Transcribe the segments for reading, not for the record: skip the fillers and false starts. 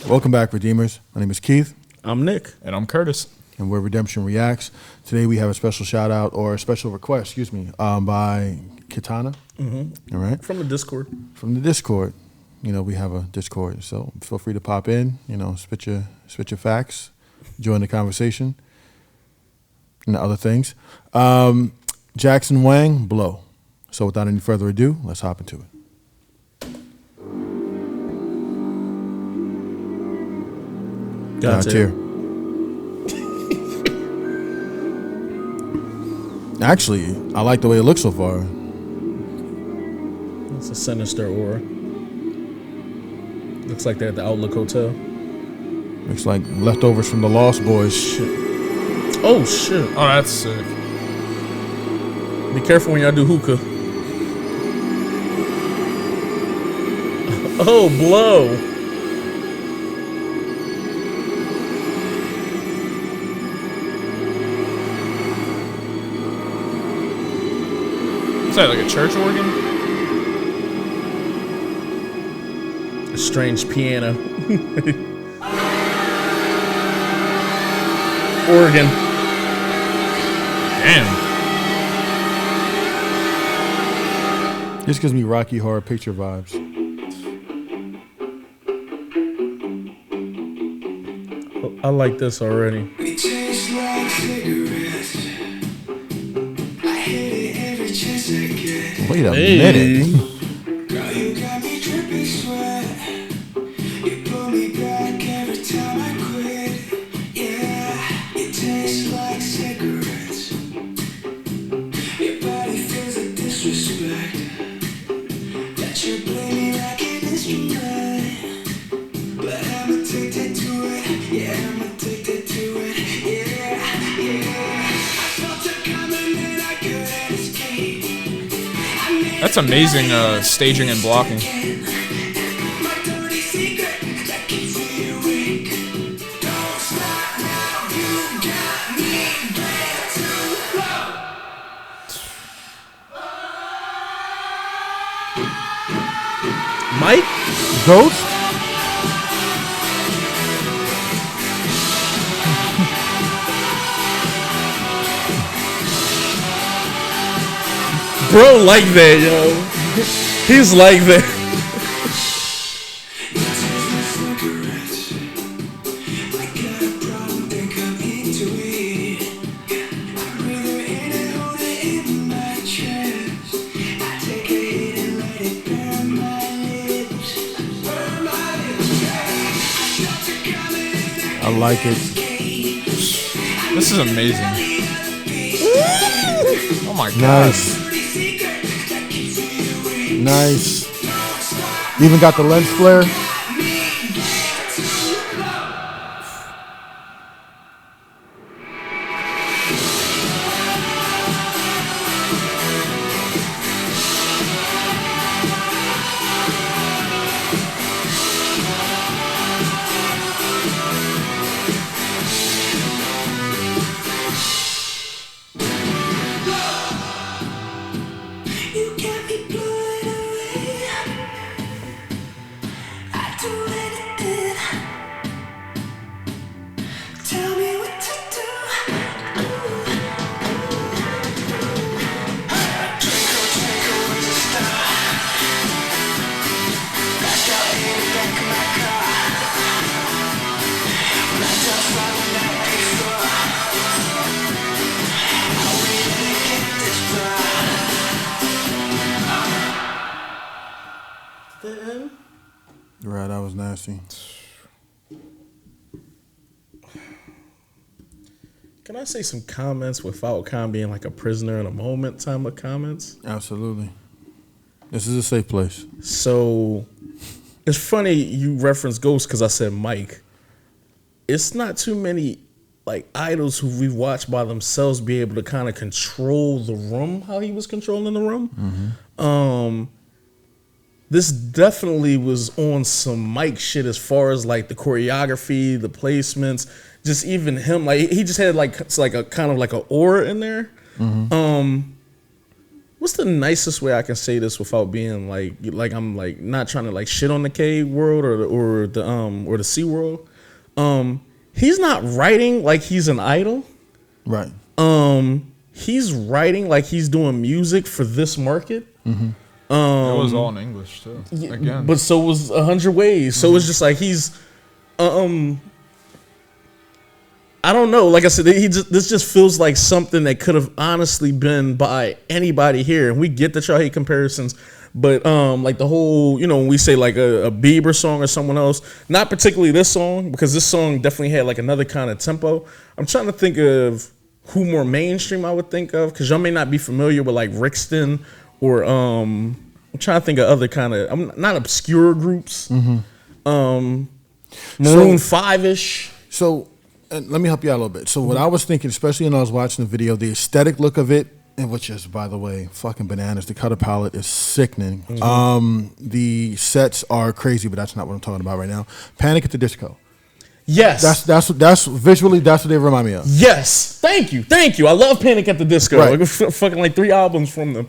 Welcome back, Redeemers. My name is Keith. I'm Nick. And I'm Curtis. And we're Redemption Reacts. Today we have a special shout out, or a special request, by Kitana. Mm-hmm. All right. From the Discord. From the Discord. You know, we have a Discord, so feel free to pop in, spit your facts, join the conversation, and other things. Jackson Wang, blow. So without any further ado, let's hop into it. God tier. Actually, I like the way it looks so far. It's a sinister aura. Looks like they're at the Outlook Hotel. Looks like leftovers from the Lost Boys. Shit. Oh, shit. Oh, that's sick. Be careful when y'all do hookah. Oh, blow. Is that like a church organ? A strange piano. Organ. Damn. This gives me Rocky Horror Picture vibes. I like this already. It tastes like cigarettes. I hit it every chance I get. Wait a minute. Girl, you got me dripping sweat. You pull me back every time I quit. Yeah, it tastes like cigarettes. Your body feels like disrespect. That you play me like an instrument. But I'm addicted to it. Yeah, I'm addicted to it. Yeah, yeah. I felt it coming and I couldn't escape. That's amazing staging and blocking. My dirty secret that keeps me awake. Don't stop now, you got me way too low. Mike? Ghost? Bro like that, yo. He's like that. You taste my cigarettes. I got a problem, think I'm into it. I breathe her in and hold it in my chest. I take a hit and let it burn my lips. Burn my lips. I felt it coming and I I like it. This is amazing. Oh my god. Nice. Nice. Even got the lens flare. You got me blown away. I'd do anything. Tell me what to do. Twinkle, where's the star? Blacked out in the back of my car. Blacked out sliding that A4. I really get this far. Right, that was nasty. Can I say some comments without kind of being like a prisoner in a moment time of comments? Absolutely. This is a safe place. So it's funny you reference Ghost because I said Mike. It's not too many like idols who we watched by themselves be able to kind of control the room how he was controlling the room. This definitely was on some Mike shit as far as like the choreography, the placements, just even him. Like he just had like a kind of like an aura in there. what's the nicest way I can say this without being like I'm like not trying to like shit on the K world or the C world. He's not writing like he's an idol. Right. He's writing like he's doing music for this market. It was all in English too. Again, But so was 100 Ways. So it's just like he's I don't know. Like I said, this just feels like something that could have honestly been by anybody here. And we get that y'all hate comparisons, but like the whole, when we say like a Bieber song or someone else, not particularly this song, because this song definitely had like another kind of tempo. I'm trying to think of who more mainstream I would think of, because y'all may not be familiar with like Rixton or I'm trying to think of other kind of, I'm not obscure groups. Maroon 5-ish. So let me help you out a little bit. So what I was thinking, especially when I was watching the video, the aesthetic look of it, and which is, by the way, fucking bananas. The color palette is sickening. The sets are crazy, but that's not what I'm talking about right now. Panic at the Disco. Yes. That's visually, that's what they remind me of. Yes. Thank you. I love Panic at the Disco. Right. Like, fucking like 3 albums from them.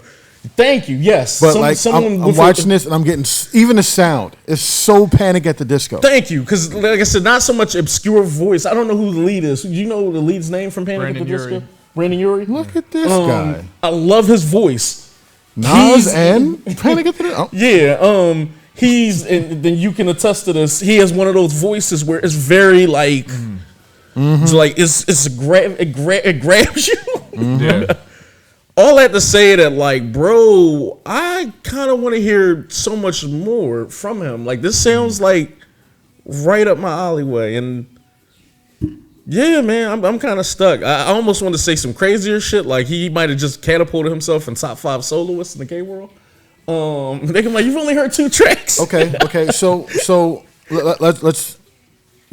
Thank you. Yes. But I'm watching this and I'm getting, even the sound is so Panic at the Disco. Thank you. Because like I said, not so much obscure voice. I don't know who the lead is. Do you know the lead's name from Panic at the Disco? Brandon Urie. Look at this guy. I love his voice. Nas and Panic at the Disco. Yeah. And then you can attest to this. He has one of those voices where it's very like, it's like it grabs you. yeah. All that to say that, like, bro, I kind of want to hear so much more from him. Like, this sounds like right up my alleyway. And yeah, man, I'm kind of stuck. I almost want to say some crazier shit. Like, he might have just catapulted himself in top 5 soloists in the K world. They can like, you've only heard 2 tracks. Okay. So let's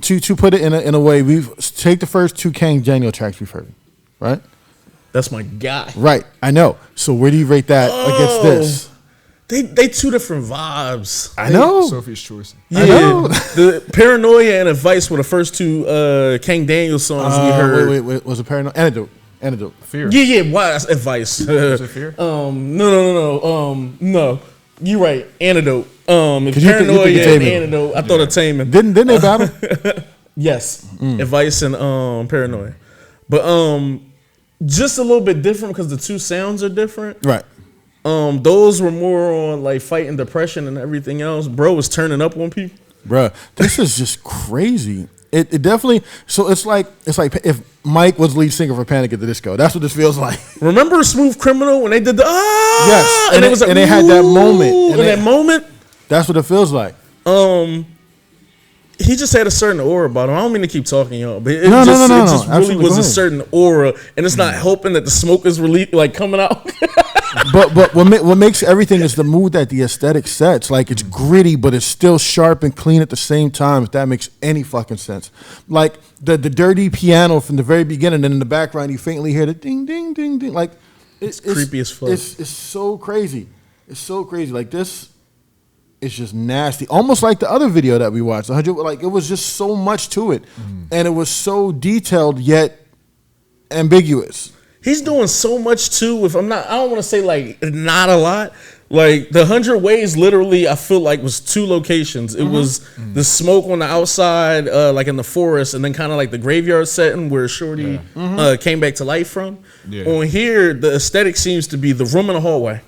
to put it in a way. We've take the first 2 Kang Daniel tracks we've heard, right? That's my guy. Right, I know. So where do you rate that against this? They 2 different vibes. I know. Sophie's Choice. Yeah, I know. the Paranoia and Advice were the first 2 Kang Daniel songs we heard. Wait. Was it Paranoia? Antidote. Fear. Yeah. Why? That's Advice. Was it Fear? No. You're right. Antidote. you think Paranoia and Taming. Antidote. I thought of Taming. Didn't they battle? Yes. Advice and Paranoia. But just a little bit different because the 2 sounds are different. Right. Those were more on like fighting depression and everything else. Bro was turning up on people. Bruh, this is just crazy. It definitely. So it's like if Mike was lead singer for Panic at the Disco. That's what this feels like. Remember Smooth Criminal when they did the Yes, and it was like, and they had that moment. And that moment. That's what it feels like. He just had a certain aura about him. I don't mean to keep talking, y'all, but it No. just really Absolutely, was go a ahead. certain aura, and it's not helping that the smoke is really like coming out. But what makes everything is the mood that the aesthetic sets. Like, it's gritty, but it's still sharp and clean at the same time, if that makes any fucking sense. Like, the dirty piano from the very beginning, and in the background, you faintly hear the ding, ding, ding, ding. Like, it's creepy as fuck. It's so crazy. It's so crazy. Like, this is just nasty. Almost like the other video that we watched. Like, it was just so much to it. And it was so detailed, yet ambiguous. He's doing so much too. I don't want to say like not a lot. Like the 100 Ways, literally, I feel like was 2 locations. It was the smoke on the outside, like in the forest, and then kind of like the graveyard setting where Shorty came back to life from. Yeah. On here, the aesthetic seems to be the room in the hallway.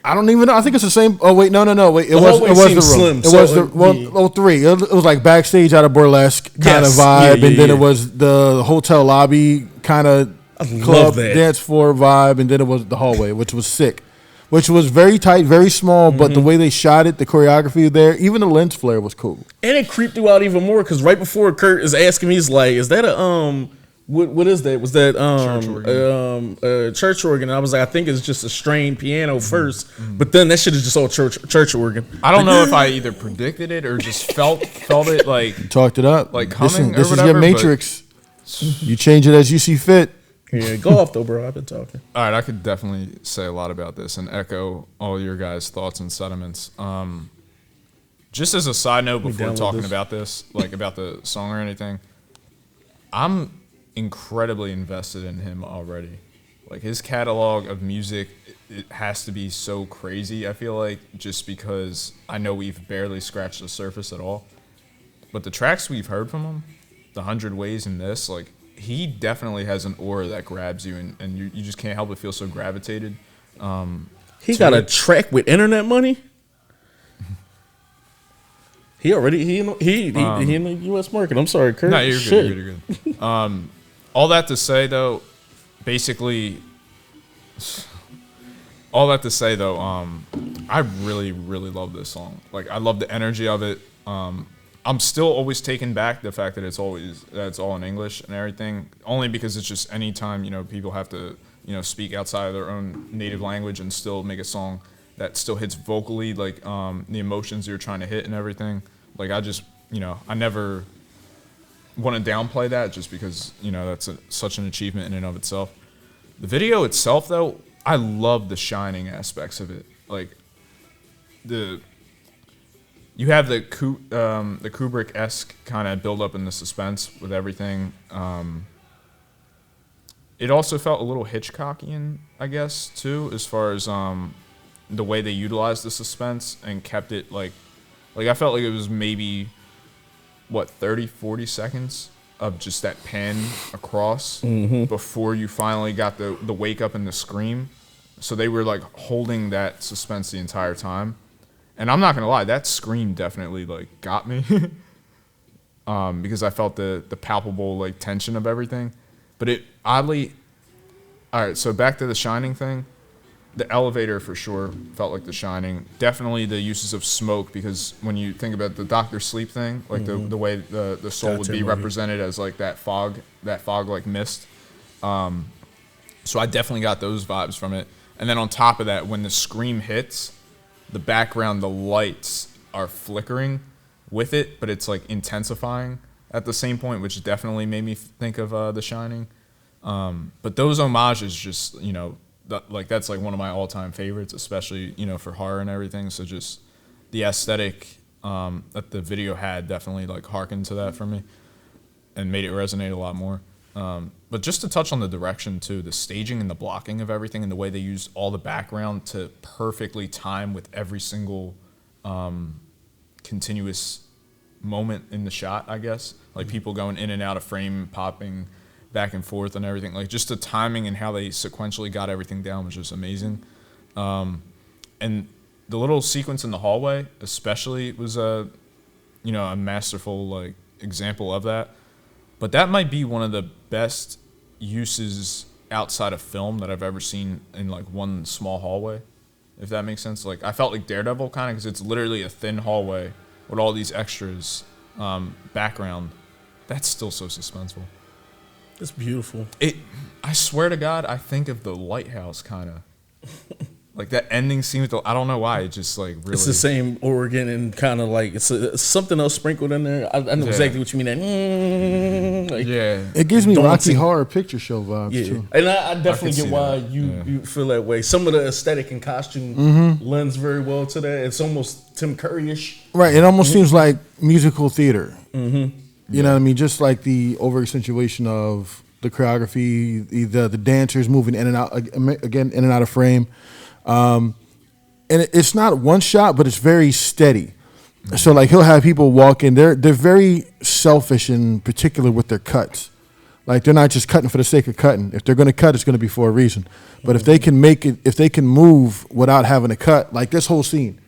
I don't even know. I think it's the same. Oh wait, no. Wait, it was hallway the room. seems slim, It so was the 3. It was like backstage at a burlesque kind of Yes. vibe, Yeah, and then yeah. it was the hotel lobby kind of love club that. dance floor vibe, and then it was the hallway, which was sick, which was very tight, very small, but the way they shot it, the choreography there, even the lens flare was cool. And it creeped you out even more because right before Kurt is asking me, he's like, "Is that a what is that? Was that church organ?" And I was like, "I think it's just a strained piano first, but then that shit is just all church organ." I don't know if I either predicted it or just felt it like Talked it up. Like coming this or is whatever, your Matrix. You change it as you see fit. Yeah, go off though, bro. I've been talking. All right, I could definitely say a lot about this and echo all your guys' thoughts and sentiments. Just as a side note, before download talking this. about this, like about the song or anything, I'm incredibly invested in him already. Like his catalog of music, it has to be so crazy. I feel like just because I know we've barely scratched the surface at all, but the tracks we've heard from him, the 100 Ways and this, like he definitely has an aura that grabs you, and you just can't help but feel so gravitated. He got a track with internet money. He in the U.S. market. I'm sorry, Kurt. No, you're good. You're good. All that to say, though, basically, I really, really love this song. Like, I love the energy of it. I'm still always taken back the fact that it's all in English and everything, only because it's just anytime, people have to, speak outside of their own native language and still make a song that still hits vocally, like the emotions you're trying to hit and everything. Like I just, I never want to downplay that just because, that's such an achievement in and of itself. The video itself, though, I love the shining aspects of it. Like you have the Kubrick-esque kind of build up in the suspense with everything. It also felt a little Hitchcockian, I guess, too, as far as the way they utilized the suspense and kept it like I felt like it was maybe 30, 40 seconds of just that pan across before you finally got the wake up and the scream. So they were like holding that suspense the entire time. And I'm not gonna lie, that scream definitely like got me because I felt the palpable like tension of everything. But it oddly, all right. So back to the Shining thing, the elevator for sure felt like The Shining. Definitely the uses of smoke, because when you think about the Dr. Sleep thing, like the way the soul would be represented as like that fog like mist. So I definitely got those vibes from it. And then on top of that, when the scream hits, the background, the lights are flickering with it, but it's like intensifying at the same point, which definitely made me think of The Shining. But those homages just, that's like one of my all-time favorites, especially, for horror and everything. So just the aesthetic that the video had definitely like harkened to that for me and made it resonate a lot more. But just to touch on the direction too, the staging and the blocking of everything and the way they used all the background to perfectly time with every single continuous moment in the shot, I guess. Like people going in and out of frame, popping back and forth and everything. Like just the timing and how they sequentially got everything down was just amazing. And the little sequence in the hallway especially was a masterful like example of that. But that might be one of the best uses outside of film that I've ever seen in like one small hallway, if that makes sense. Like I felt like Daredevil kind of, because it's literally a thin hallway with all these extras, background. That's still so suspenseful. It's beautiful. I swear to God, I think of The Lighthouse kind of. Like that ending scene with I don't know why, it just like really. It's the same organ and kind of like it's something else sprinkled in there. I know exactly what you mean. It gives me Rocky Horror Picture Show vibes too. And I definitely get why you feel that way. Some of the aesthetic and costume lends very well to that. It's almost Tim Curry-ish. Right. It almost seems like musical theater. You know what I mean? Just like the over accentuation of the choreography, the dancers moving in and out again, in and out of frame. And it's not one shot, but it's very steady. So like he'll have people walk in. They're very selfish and particular with their cuts. Like they're not just cutting for the sake of cutting. If they're going to cut, it's going to be for a reason. But if they can make it, if they can move without having to cut, like this whole scene,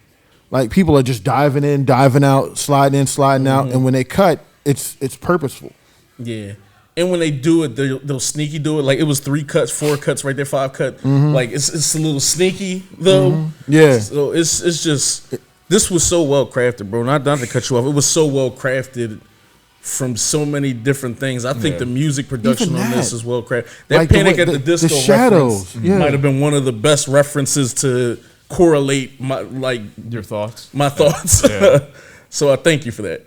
like people are just diving in, diving out, sliding in, sliding out, and when they cut, it's purposeful. Yeah. And when they do it, they'll sneaky do it. Like it was 3 cuts, 4 cuts right there, 5 cut. Like it's a little sneaky though. Yeah. So it's just this was so well crafted, bro. Not to cut you off. It was so well crafted from so many different things. I think the music production on this is well crafted. That like Panic at the Disco the shadows might have been one of the best references to correlate my your thoughts. My thoughts. Yeah. So I thank you for that.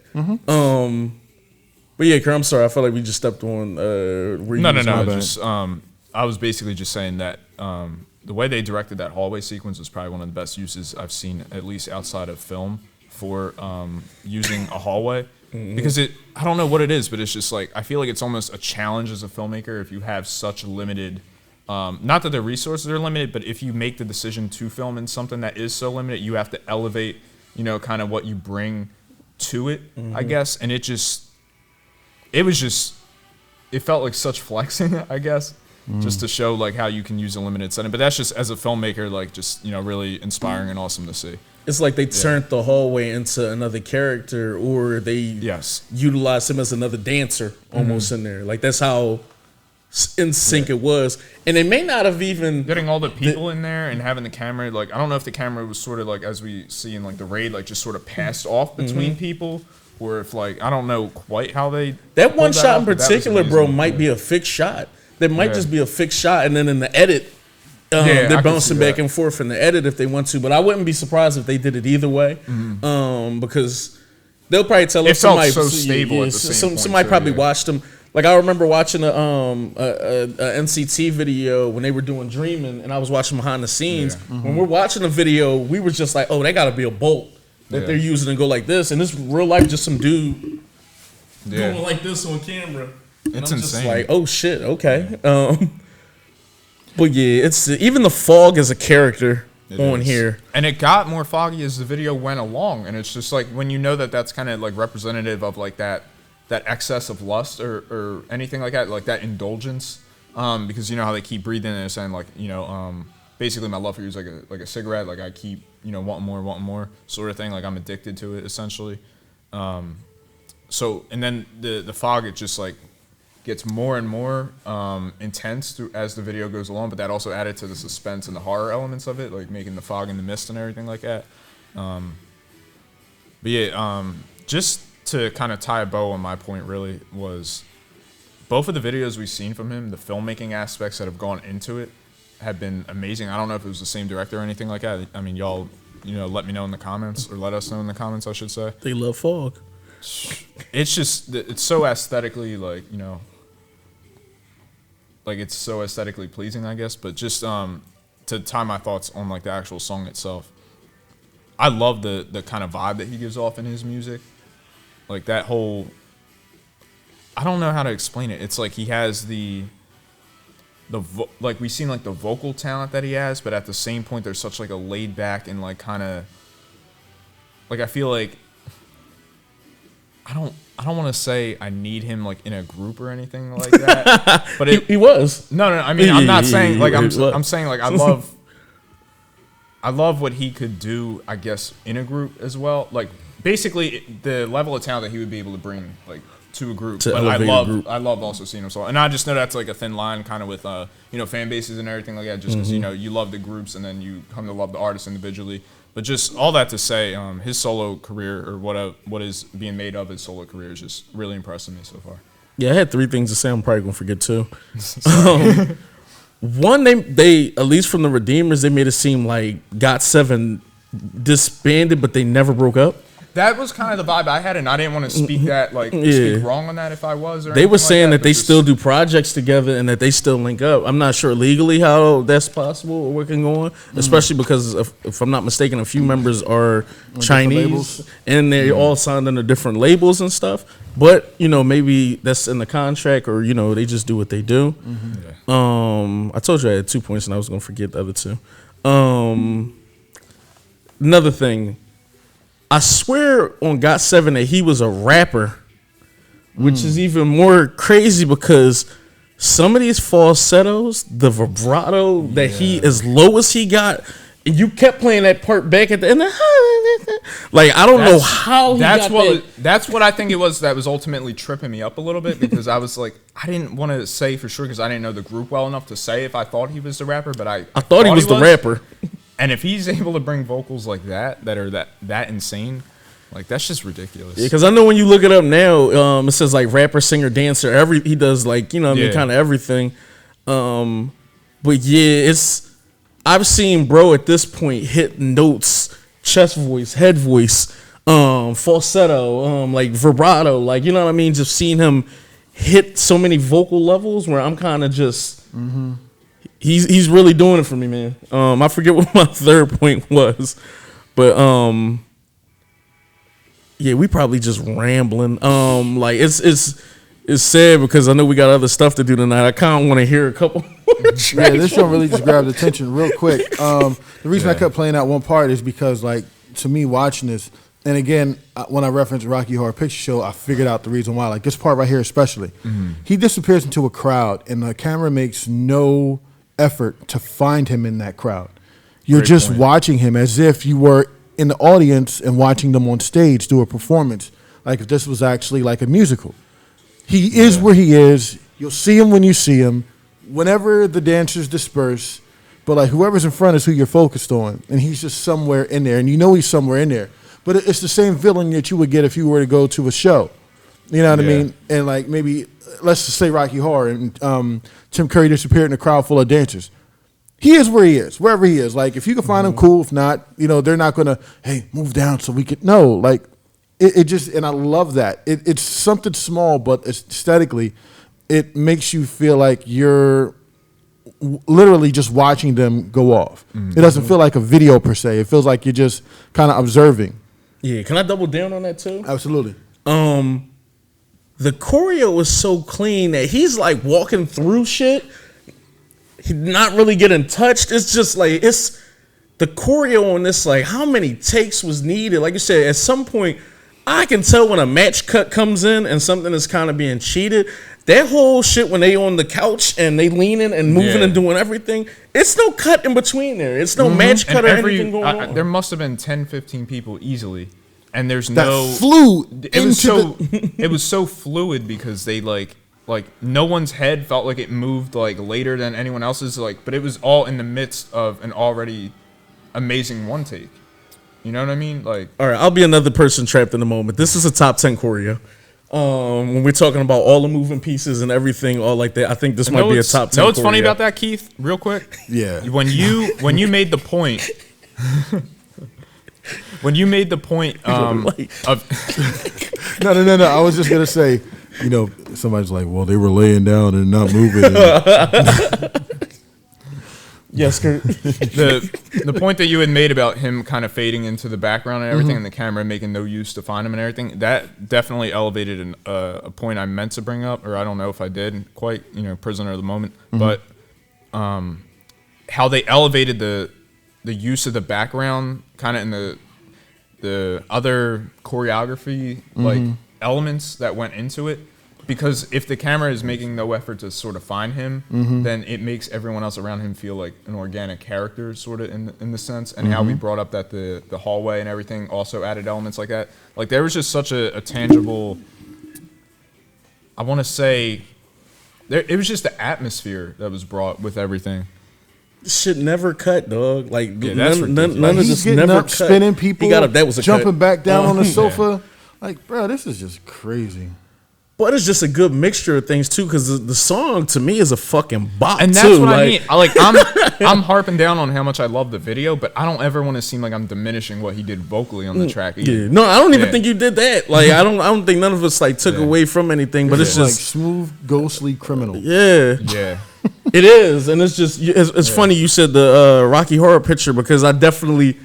But yeah, Kerr, I'm sorry. I felt like we just stepped on. No. Just I was basically just saying that the way they directed that hallway sequence was probably one of the best uses I've seen, at least outside of film, for using a hallway. Because I don't know what it is, but it's just like I feel like it's almost a challenge as a filmmaker if you have such limited not that the resources are limited, but if you make the decision to film in something that is so limited, you have to elevate, kind of what you bring to it, I guess. And it felt like such flexing, I guess, just to show like how you can use a limited setting. But that's just as a filmmaker, like just, really inspiring and awesome to see. It's like they turned the hallway into another character, or they utilized him as another dancer almost in there. Like that's how in sync it was. And they may not have even getting all the people in there and having the camera, like I don't know if the camera was sort of like, as we see in like the raid, like just sort of passed off between people, or if like I don't know quite how they that one shot in particular, bro, might be a fixed shot. That might just be a fixed shot, and then in the edit, they're bouncing back and forth in the edit if they want to. But I wouldn't be surprised if they did it either way, because they'll probably tell us somebody so stable at the same point somebody too, probably watched them. Like I remember watching a NCT video when they were doing Dreaming, and I was watching behind the scenes. When we're watching the video, we were just like, "Oh, they got to be a bolt that they're using and go like this." And this real life, just some dude going like this on camera. And it's I'm insane. Just like, oh shit, okay. But yeah, it's even the fog as a character here, and it got more foggy as the video went along. And it's just like when that that's kind of like representative of like that excess of lust or anything like that indulgence, because you know how they keep breathing and saying like basically my love for you is like a cigarette, like I keep wanting more sort of thing, like I'm addicted to it essentially. So and then the fog, it just like gets more and more intense as the video goes along, but that also added to the suspense and the horror elements of it, like making the fog and the mist and everything like that. But yeah, just to kind of tie a bow on my point really was both of the videos we've seen from him, the filmmaking aspects that have gone into it have been amazing. I don't know if it was the same director or anything like that. I mean, y'all, let me know in the comments, or let us know in the comments, I should say. They love fog. It's just, it's so aesthetically like, like it's so aesthetically pleasing, I guess. But just to tie my thoughts on like the actual song itself, I love the kind of vibe that he gives off in his music. Like that whole, I don't know how to explain it. It's like he has like we've seen like the vocal talent that he has, but at the same point there's such like a laid back and like kind of like, I feel like I don't want to say I need him like in a group or anything like that, but he was. No. I mean, I'm not saying like I'm saying like I love what he could do, I guess, in a group as well. Like basically the level of talent that he would be able to bring like to a group. But I love also seeing him solo, and I just know that's like a thin line kind of with fan bases and everything like that. Just because you love the groups and then you come to love the artists individually. But just all that to say, his solo career, or what is being made of his solo career, is just really impressing me so far. Yeah, I had 3 things to say. I'm probably gonna forget 2. One, they at least from the Redeemers, they made it seem like GOT7 disbanded, but they never broke up. That was kind of the vibe I had, and I didn't want to speak that speak wrong on that if I was. Or they were saying like that they still do projects together and that they still link up. I'm not sure legally how that's possible or what can go on, especially because if I'm not mistaken, a few members are Chinese and they're all signed under different labels and stuff. But maybe that's in the contract, or they just do what they do. I told you I had 2 points and I was gonna forget the other 2. Another thing. I swear on GOT7 that he was a rapper, which is even more crazy because some of these falsettos, the vibrato that he, as low as he got, and you kept playing that part back at the end. Like, I don't know how he got that. That's what I think it was that was ultimately tripping me up a little bit, because I was like, I didn't want to say for sure because I didn't know the group well enough to say if I thought he was the rapper, but I thought he was the rapper. And if he's able to bring vocals like that are that insane, like that's just ridiculous. Yeah, because I know when you look it up now, it says like rapper, singer, dancer. He does like kind of everything. But yeah, I've seen bro at this point hit notes, chest voice, head voice, falsetto, like vibrato, like what I mean. Just seeing him hit so many vocal levels where I'm kind of just. He's really doing it for me, man. I forget what my 3rd point was, but yeah, we probably just rambling. Like it's it's sad because I know we got other stuff to do tonight. I kind of want to hear a couple more tracks. Yeah, this one really just grabbed attention real quick. The reason I kept playing that one part is because, like, to me, watching this, and again, when I referenced Rocky Horror Picture Show, I figured out the reason why. Like, this part right here especially. He disappears into a crowd, and the camera makes no effort to find him in that crowd. You're Great just point. watching him as if you were in the audience and watching them on stage do a performance, like if this was actually like a musical. He is where he is. You'll see him when you see him. Whenever the dancers disperse, but like whoever's in front is who you're focused on, and he's just somewhere in there, and you know he's somewhere in there. But it's the same feeling that you would get if you were to go to a show. You know what I mean? And like maybe let's just say Rocky Horror, and Tim Curry disappeared in a crowd full of dancers. He is where he is, wherever he is. Like if you can find him, cool. If not, you know they're not gonna move down so we can. No, like it just, and I love that. It's something small, but aesthetically, it makes you feel like you're literally just watching them go off. It doesn't feel like a video per se. It feels like you're just kind of observing. Yeah, can I double down on that too? Absolutely. The choreo was so clean that he's like walking through shit. He's not really getting touched. It's just like it's the choreo on this. Like how many takes was needed? Like you said, at some point, I can tell when a match cut comes in and something is kind of being cheated. That whole shit when they on the couch and they leaning and moving and doing everything, it's no cut in between there. It's no match cut or anything going on. There must have been 10, 15 people easily, and there's That no flew It was into so it was so fluid because they like no one's head felt like it moved like later than anyone else's, like, but it was all in the midst of an already amazing one take. You know what I mean? Like, all right, I'll be another person trapped in the moment. This is a top 10 choreo. When we're talking about all the moving pieces and everything, all like that, I think this might be a top 10. You know what's funny choreo. about that, Keith? Real quick, Yeah. When you made the point, of No. I was just gonna say, you know, somebody's like, well, they were laying down and not moving. Yes, Kurt. the point that you had made about him kind of fading into the background and everything, and the camera making no use to find him and everything, that definitely elevated a point I meant to bring up, or I don't know if I did quite, you know, prisoner of the moment, but how they elevated the use of the background kind of in the other choreography like elements that went into it. Because if the camera is making no effort to sort of find him, then it makes everyone else around him feel like an organic character, sort of in the sense. And how we brought up that the hallway and everything also added elements like that. Like there was just such a tangible. I want to say, it was just the atmosphere that was brought with everything. Shit never cut, dog. Like that's none Like, of he's this getting never up, cut. spinning people, He got up. That was a jumping cut. back down on the sofa. Like, bro, this is just crazy. But it's just a good mixture of things too, because the song to me is a fucking bop. And that's too. what like, I mean. I'm harping down on how much I love the video, but I don't ever want to seem like I'm diminishing what he did vocally on the track either. yeah, no, I don't even think you did that. Like, I don't think none of us like took away from anything. But it's like just smooth, ghostly criminal. yeah. It is, and it's just it's funny you said the Rocky Horror Picture, because I definitely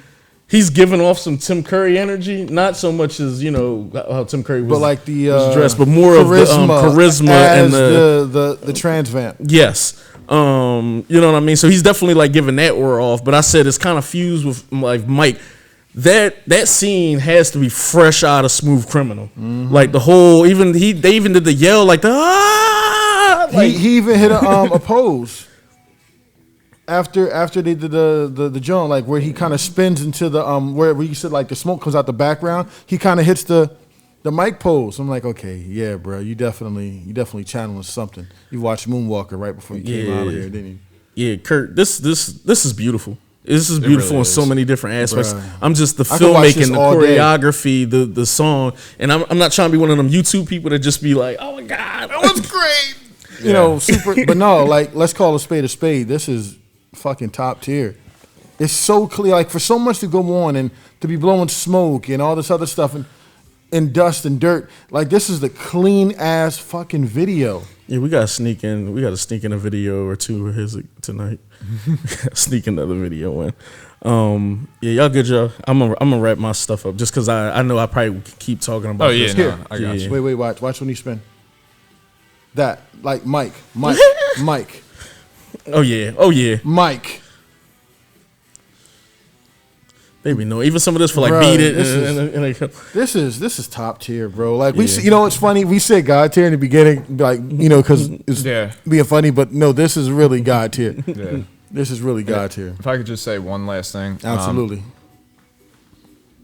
he's giving off some Tim Curry energy, not so much as you know how Tim Curry was, But like the was dressed, but more of the charisma and the trans vamp. yes, you know what I mean. So he's definitely like giving that aura off. But I said it's kind of fused with like Mike. That scene has to be fresh out of Smooth Criminal. Like the whole they even did the yell like the like, He even hit a pose after they did the joint, like where he kind of spins into the where you said like the smoke comes out the background. He kind of hits the mic pose. I'm like, okay, yeah, bro, you definitely channeling something. You watched Moonwalker right before you came out of here, didn't you? yeah, Kurt, this is beautiful. This is beautiful really in is. so many different aspects. Bruh. I'm just the I could watch this filmmaking, the all day. choreography, the song, and I'm not trying to be one of them YouTube people that just be like, oh my god, that was great. You know, super. But no, like let's call a spade a spade. This is fucking top tier. It's so clear, like for so much to go on and to be blowing smoke and all this other stuff and dust and dirt. Like this is the clean ass fucking video. Yeah, we gotta sneak in a video or two of his tonight. Sneak another video in. Yeah, y'all good, y'all. I'm gonna wrap my stuff up just because I know I probably could keep talking about. Oh yeah, this. no, I got you. Wait, watch when you spin. That like Mike. Oh yeah. Mike. Maybe no. Even some of this for like Bruh, beat it. This is top tier, bro. Like we, you know, it's funny. We said God tier in the beginning, like because it's being funny, but no, this is really God tier. Yeah. This is really God tier. If I could just say one last thing. Absolutely.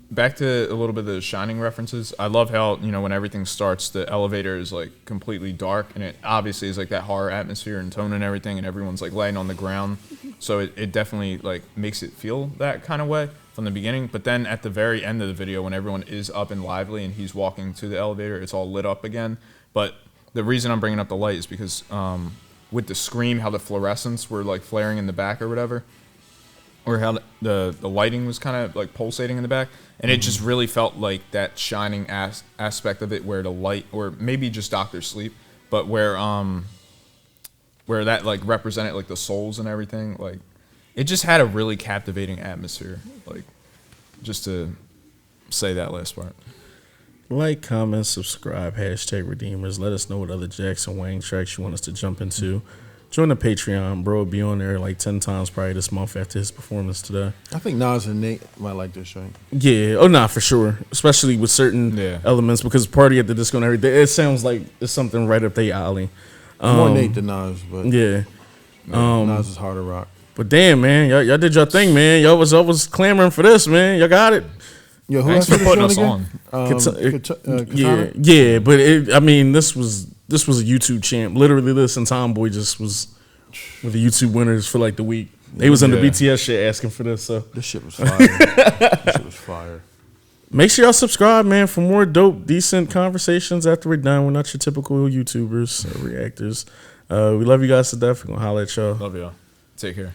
Back to a little bit of the Shining references. I love how, when everything starts, the elevator is like completely dark, and it obviously is like that horror atmosphere and tone and everything, and everyone's like laying on the ground. So it definitely like makes it feel that kind of way from the beginning. But then at the very end of the video, when everyone is up and lively and he's walking to the elevator, it's all lit up again. But the reason I'm bringing up the light is because with the scream, how the fluorescents were like flaring in the back or whatever, or how the lighting was kind of like pulsating in the back. And it just really felt like that Shining aspect of it, where the light, or maybe just Doctor Sleep, but where that like represented like the souls and everything. Like it just had a really captivating atmosphere. Like, just to say that last part. Like, comment, subscribe, #Redeemers. Let us know what other Jackson Wang tracks you want us to jump into. Join the Patreon, bro. Be on there like 10 times probably this month after his performance today. I think Nas and Nate might like this joint. Yeah. Oh, nah, for sure. Especially with certain elements, because Party at the Disco and everything, it sounds like it's something right up their alley. More Nate than Nas, but yeah. Nas is harder rock. But damn, man, y'all did your thing, man. Y'all was clamoring for this, man. Y'all got it. Yo, who Thanks else for did putting this us on? Yeah, but this was a YouTube champ. Literally, this and Tomboy just was with the YouTube winners for like the week. They was in the BTS shit asking for this. So this shit was fire. This shit was fire. Make sure y'all subscribe, man, for more dope, decent conversations after we're done. We're not your typical YouTubers or reactors. We love you guys to death. We're gonna holler at y'all. Love y'all. Take care.